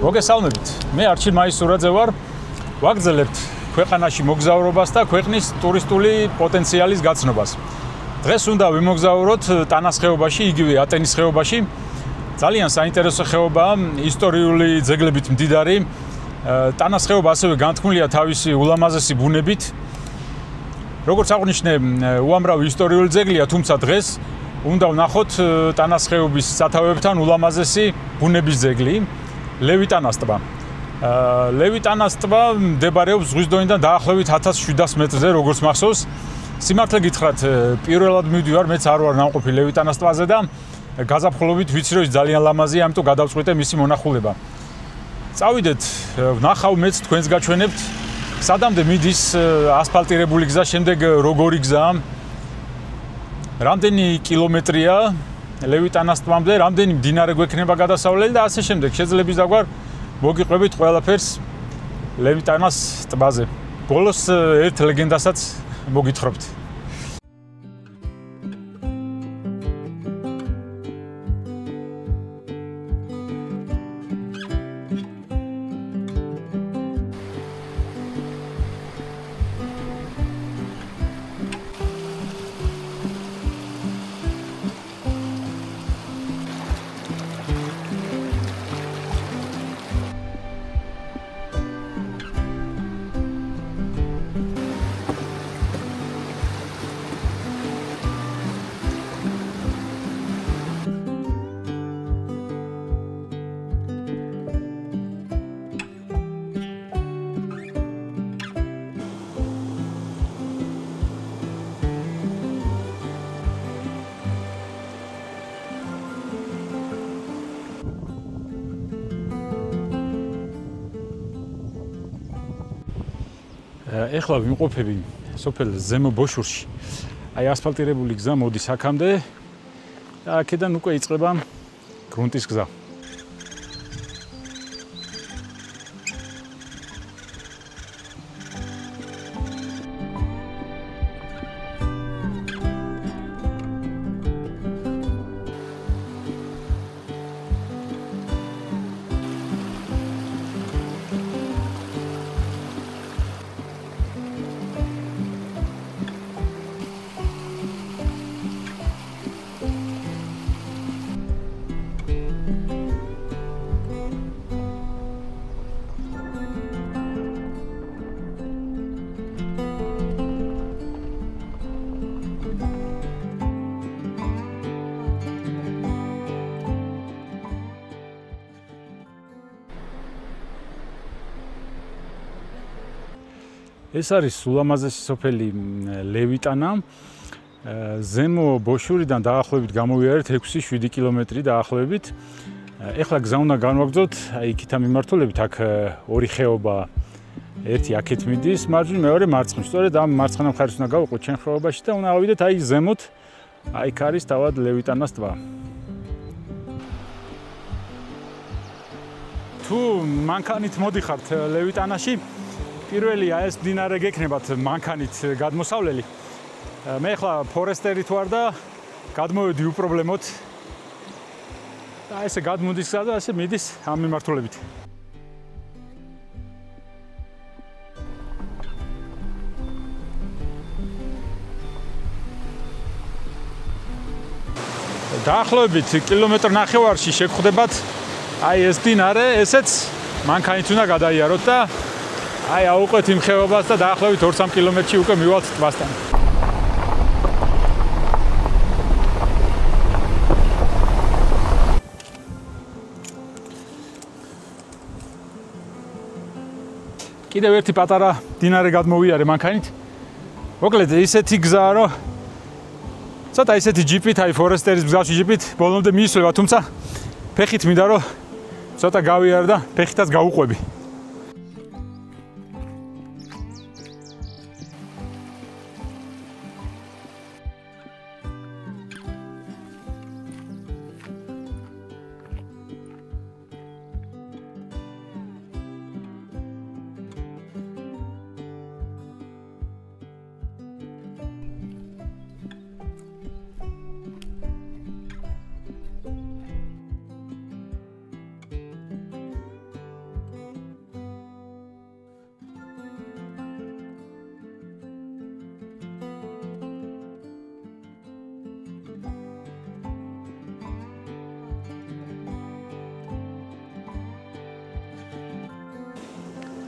მოგესალმებით. მე არჩილ მაისურაძე ვარ. ვაგრძელებთ ქვეყანაში მოგზაურობას და ქვეყნის ტურისტული პოტენციალის გაცნობას. დღეს უნდა ვიმოგზაუროთ ტანას ხეობაში, იგივე ატენის ხეობაში. ძალიან საინტერესო ხეობაა, ისტორიული ძეგლებით მდიდარი. ტანას ხეობა ასევე განთქმულია თავისი ულამაზესი ბუნებით. როგორც აღვნიშნე, უამრავი ისტორიული ძეგლია, თუმცა დღეს უნდა ვნახოთ ტანას ხეობის სათავეებთან ულამაზესი ბუნების ძეგლი, ლევიტანას ტბა. ლევიტანას ტბა მდებარეობს ზღვის დონიდან დაახლოებით 1700 მეტრზე, როგორც მახსოვს. სიმართლე გითხრათ, პირველად მივდივარ, მეც არ ვარ ნამყოფი ლევიტანას ტბაზე და გაზაფხულობით ვიცი, რომ ის ძალიან ლამაზია, ამიტომ გადავწყვიტე მისი მონახულება. წავიდეთ, ვნახავ მეც თქვენს გაჩვენებთ, სადამდე მიდის ასფალტირებული გზა, შემდეგ როგორი გზაა. რამდენი კილომეტრია ლევიტანას ტბამდე, რამდენი მდინარე გვექნება გადასავლელი და ასე შემდეგ. შეძლებს დაგვარ მოგიყვებით ყველაფერს ლევიტანას ტბაზე. ბოლოს ერთ ლეგენდასაც მოგითხრობთ. ეხლა ვიმყოფები სოფელ ზემო ბოშურში. აი ასფალტირებული გზა მოდის აქამდე და აქედან უკვე იწყება გრუნტის გზა. ეს არის ულამაზესი სოფელი ლევიტანა. ზემო ბოშურიდან დაახლოებით გამოვიარეთ 6-7 კილომეტრი დაახლოებით. ეხლა გზა უნდა განვაგრძოთ, აი იქით მიმართულებით, აქ ორი ხეობა, ერთი აქეთ მიდის, მარჯვნივ მეორე მარცხნივ. სწორედ ამ მარცხენა მხარეს უნდა გავუყვეთ ჩვენ ხეობაში და უნდა ავიდეთ აი ზემოთ, აი იქ არის თავად ლევიტანას ტბა. თუ მანქანით მოდიხართ ლევიტანაში, პირველია ეს მდინარე გექნებათ მანქანით გადმოსავლელი. მე ახლა ფორესტერით ვარ და გადმოვედი უპრობლემოდ. და ესე გადმოდის გზა და ასე მიდის ამ მიმართულებით. დაახლოებით კილომეტრ ნახევარში შეგხვდებათ აი ეს მდინარე, ესეც მანქანით უნდა გადაიაროთ და აი აუყვეთ იმ ხეობას და დაახლოებით 2-3 კილომეტრში უკვე მივალთ ტბასთან. კიდევ ერთი პატარა მდინარე გადმოვიარე მანქანით. მოკლედ ისეთი გზაა, რომ ცოტა ისეთი ჯიპით, აი ფორესტერის მსგავსი ჯიპით ბოლომდე მიისვლება, თუმცა ფეხით მინდა რომ ცოტა გავიარე და ფეხითაც გავუყვები.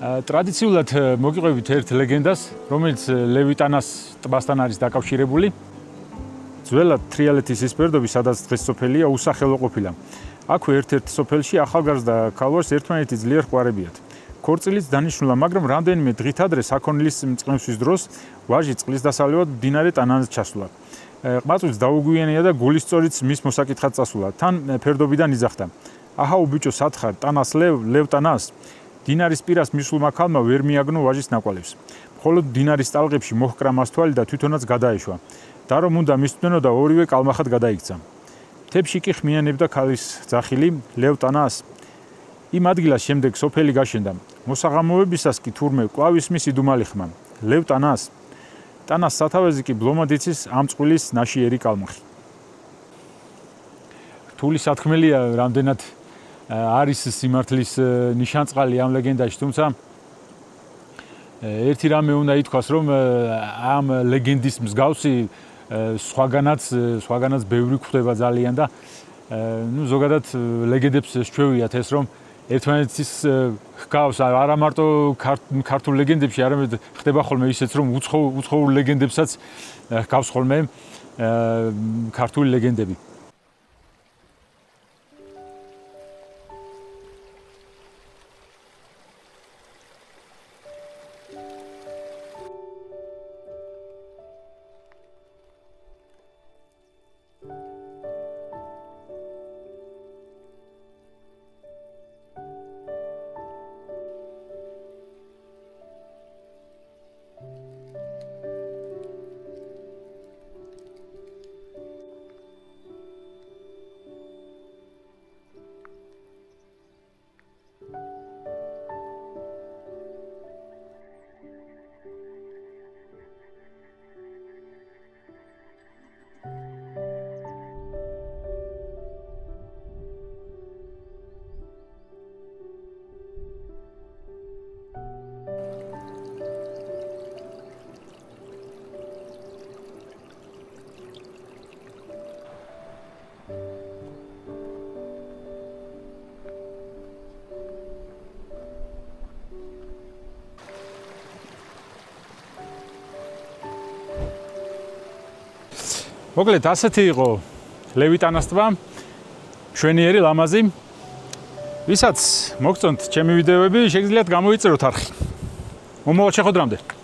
ტრადიციულად მოგიყვებით ერთ ლეგენდას, რომელიც ლევიტანას ტბასთან არის დაკავშირებული. ძველად თრიალეთის ის ფერდობი, სადაც დღეს სოფელია, უსახელო ყოფილა. აქვე ერთ-ერთ სოფელში ახალგაზრდა ქალვარს ერთმანეთი ძლიერ ყვარებიათ. ქორწილიც დანიშნულა, მაგრამ რამდენიმე დღით ადრე საქონლის მწყემსვის დროს ვაჟი წყლის დასალევად მდინარე ტანანზე ჩასულა. ყმაწვილს დაუგვიანია და გულისწორიც მის მოსაკითხად წასულა. თან ფერდობიდან იძახდა: "აჰა უბიჭო, სათხარ, ტანას ლევ ტანას." დინარის პირას მისულმა ქალმა ვერ მიაგნო ვაჟის ნაკვალევს. მხოლოდ დინარის ტალღებში მოჰკრა მას თვალი და თვითონაც გადაეშვა. და რომ უნდა მისწვნენოდა, ორივე კალმახად გადაიქცა. მთებში კი ხმიანებდა ქალის ძახილი ლევ ტანას. იმ ადგილას შემდეგ სოფელი გაშენდა. მოსაღამოებისას კი თურმე კვლავ ისმის იდუმალი ხმა ლევ ტანას. ტანას სათავეზე კი ბლომად იცის ამ წყვილის ნაშიერი კალმახი. რთული სათქმელია, რამდენად არის სიმართლის ნიშანწყალი ამ ლეგენდაში, თუმცა ერთი რამე უნდა ითქვას, რომ ამ ლეგენდის მსგავსი სხვაგანაც ბევრი გვხვდება ძალიან და ზოგადად ლეგენდებს შევიათ ეს, რომ ერთმანეთის ჰგავს არა მარტო ქართულ ლეგენდებში, არამედ ხდება ხოლმე ისეც, რომ უცხოურ ლეგენდებსაც ჰგავს ხოლმე ქართული ლეგენდები. მოკლედ ასეთი იყო ლევიტანას ტბა, მშვენიერი ლამაზი. ვისაც მოგწონთ ჩემი ვიდეოები, შეგიძლიათ გამოიწეროთ არხი. მომავალ შეხვედრამდე.